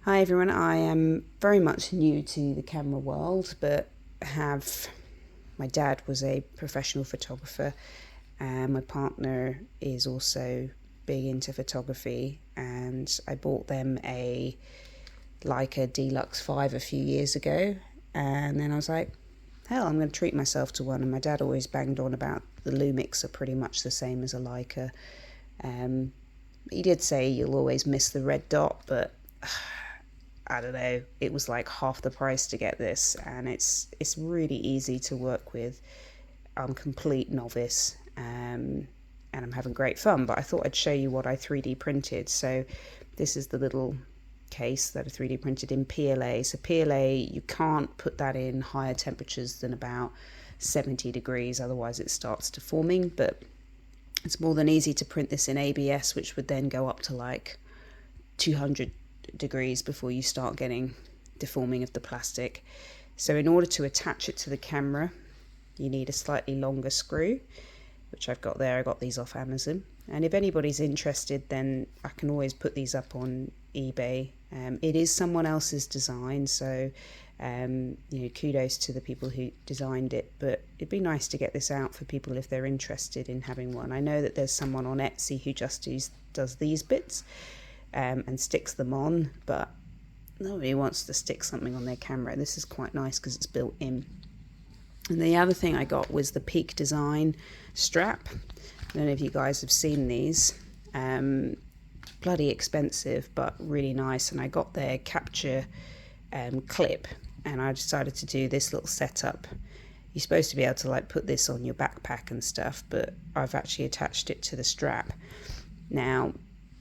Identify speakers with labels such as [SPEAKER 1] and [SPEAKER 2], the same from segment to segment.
[SPEAKER 1] Hi everyone, I am very much new to the camera world, but my dad was a professional photographer and my partner is also big into photography, and I bought them a Leica Deluxe 5 a few years ago, and then I was like, hell, I'm going to treat myself to one. And my dad always banged on about the Lumix are pretty much the same as a Leica. He did say you'll always miss the red dot, but I don't know, it was like half the price to get this, and it's really easy to work with. I'm complete novice, and I'm having great fun, but I thought I'd show you what I 3D printed. So this is the little case that I 3D printed in PLA. So PLA, you can't put that in higher temperatures than about 70 degrees, otherwise it starts deforming, but it's more than easy to print this in ABS, which would then go up to like 200 degrees before you start getting deforming of the plastic. So in order to attach it to the camera, you need a slightly longer screw, which I've got there. I got these off Amazon, and if anybody's interested, then I can always put these up on eBay. It is someone else's design, so kudos to the people who designed it, but it'd be nice to get this out for people if they're interested in having one. I know that there's someone on Etsy who just does these bits and sticks them on, but nobody wants to stick something on their camera. This is quite nice because it's built in. And the other thing I got was the Peak Design strap. I don't know if you guys have seen these. Bloody expensive, but really nice. And I got their capture clip, and I decided to do this little setup. You're supposed to be able to like put this on your backpack and stuff, but I've actually attached it to the strap. Now,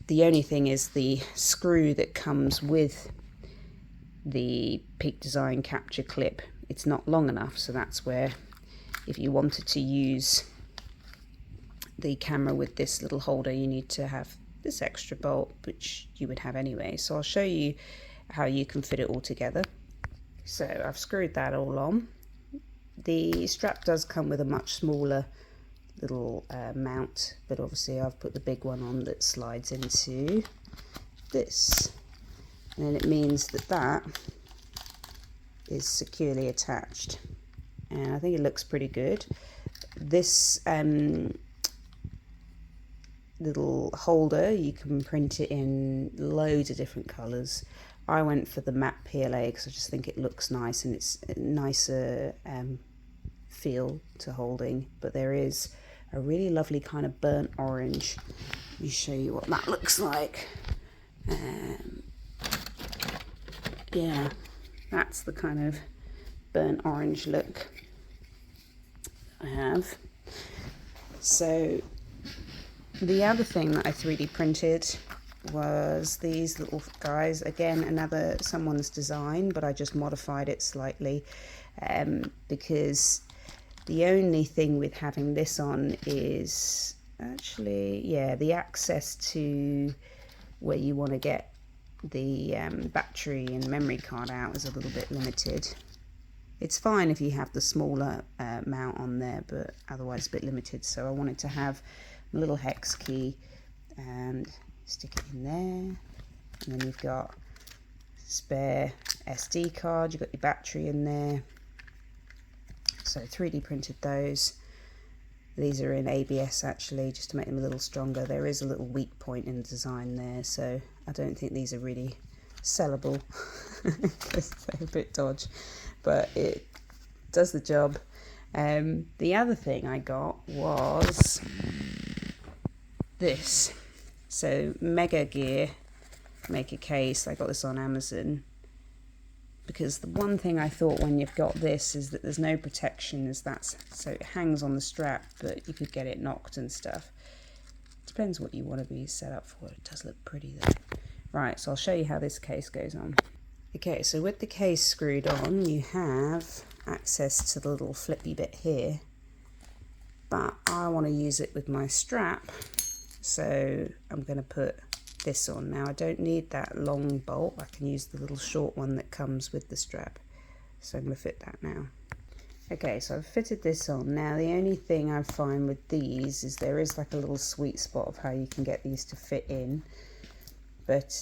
[SPEAKER 1] the only thing is the screw that comes with the Peak Design capture clip, it's not long enough, so that's where, if you wanted to use the camera with this little holder, you need to have this extra bolt, which you would have anyway. So I'll show you how you can fit it all together. So I've screwed that all on. The strap does come with a much smaller little mount, but obviously I've put the big one on that slides into this, and then it means that that is securely attached, and I think it looks pretty good. This little holder, you can print it in loads of different colours. I went for the matte PLA because I just think it looks nice, and it's a nicer feel to holding, but there is a really lovely kind of burnt orange. Let me show you what that looks like. Yeah, that's the kind of burnt orange look I have. So the other thing that I 3D printed was these little guys. Again, another someone's design, but I just modified it slightly because the only thing with having this on is actually, yeah, the access to where you want to get the battery and memory card out is a little bit limited. It's fine if you have the smaller mount on there, but otherwise it's a bit limited. So I wanted to have a little hex key and stick it in there. And then you've got spare SD card, you've got your battery in there. So 3D printed those. These are in ABS actually, just to make them a little stronger. There is a little weak point in the design there, so I don't think these are really sellable because they're a bit dodge, but it does the job. The other thing I got was this. So Megagear make a case. I got this on Amazon, because the one thing I thought when you've got this is that there's no protection, so it hangs on the strap, but you could get it knocked and stuff. Depends what you want to be set up for. It does look pretty though. Right, so I'll show you how this case goes on. Okay, so with the case screwed on, you have access to the little flippy bit here, but I want to use it with my strap, so I'm going to put this on. Now I don't need that long bolt, I can use the little short one that comes with the strap, so I'm going to fit that now. Okay, so I've fitted this on. Now the only thing I find with these is there is like a little sweet spot of how you can get these to fit in. But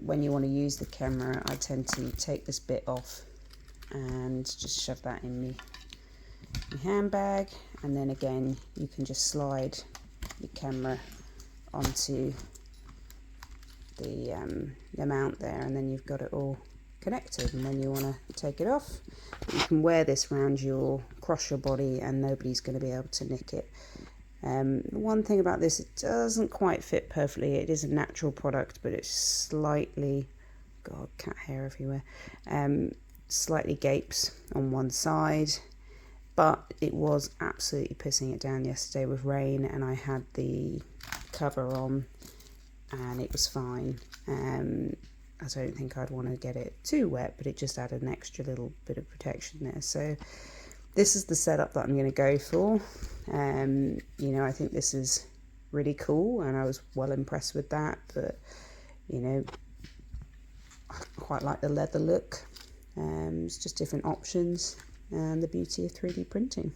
[SPEAKER 1] when you want to use the camera, I tend to take this bit off and just shove that in my handbag, and then again you can just slide your camera onto the mount there, and then you've got it all connected. And when you want to take it off, you can wear this around across your body and nobody's going to be able to nick it. One thing about this, it doesn't quite fit perfectly. It is a natural product, but it's slightly, God, cat hair everywhere, slightly gapes on one side. But it was absolutely pissing it down yesterday with rain, and I had the cover on and it was fine. I don't think I'd want to get it too wet, but it just added an extra little bit of protection there. So this is the setup that I'm going to go for. You know, I think this is really cool and I was well impressed with that, but you know, I quite like the leather look. It's just different options and the beauty of 3D printing.